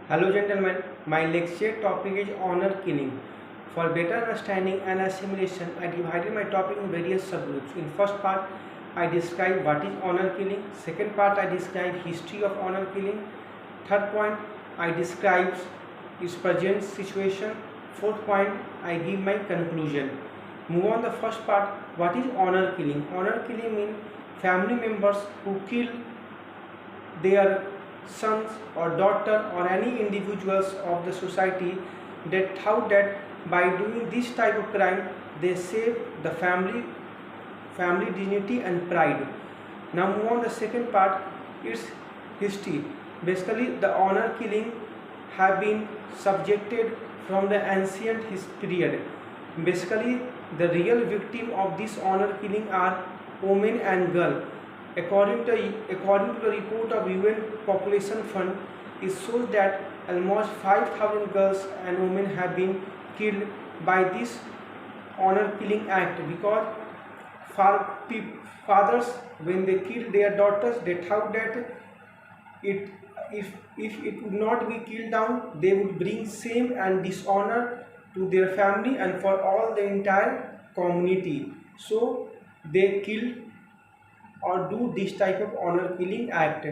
Hello gentlemen, my lecture topic is honor killing. For better understanding and assimilation, I divided my topic in various subgroups. In first part, I describe what is honor killing. Second part, I describe history of honor killing. Third point, I describe its present situation. Fourth point, I give my conclusion. Move on the first part, what is honor killing? Honor killing means family members who kill their sons or daughter or any individuals of the society that thought that by doing this type of crime they save the family dignity and pride. Now move on the second part, its history. Basically the honor killing have been subjected from the ancient period. Basically the real victim of this honor killing are women and girl. According to the report of UN Population Fund, it shows that almost 5,000 girls and women have been killed by this honor killing act, because fathers, when they kill their daughters, they thought that if it would not be killed down, they would bring shame and dishonor to their family and for all the entire community. So they kill or do this type of honor killing act.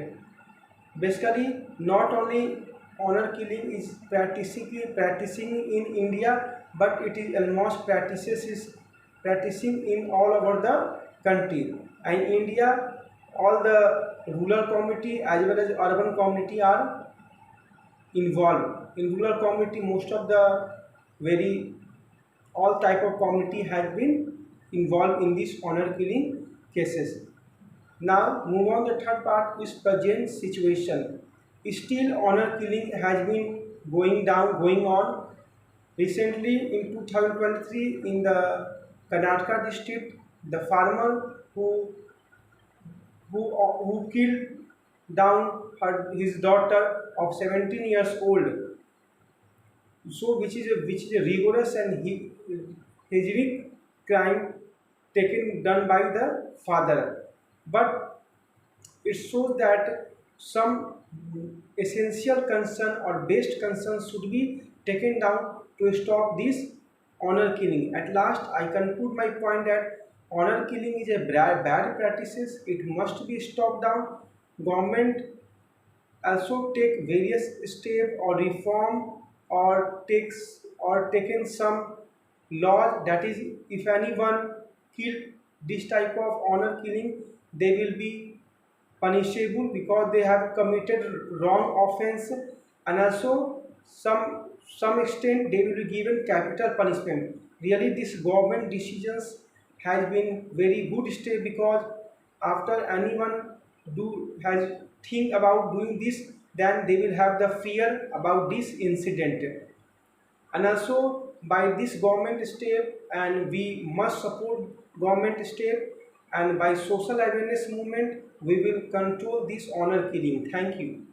Basically, not only honor killing is practicing in India, but it is almost practicing in all over the country. And India, all the rural community as well as urban community are involved. In rural community, most of the very all type of community has been involved in this honor killing cases. Now move on, the third part is present situation. Still honor killing has been going on. Recently in 2023 in the Karnataka district, the farmer who killed down his daughter of 17 years old, so which is a rigorous and hygienic crime done by the father. But it shows that some essential concern or based concerns should be taken down to stop this honor killing. At last, I conclude my point that honor killing is a bad practices. It must be stopped down. Government also take various steps or reform or taken some laws, that is, if anyone kill this type of honor killing, they will be punishable because they have committed wrong offense, and also some extent they will be given capital punishment. Really this government decisions has been very good step, because after anyone has think about doing this, then they will have the fear about this incident. And also by this government step, and we must support government step, and by social awareness movement we will control this honor killing. Thank you.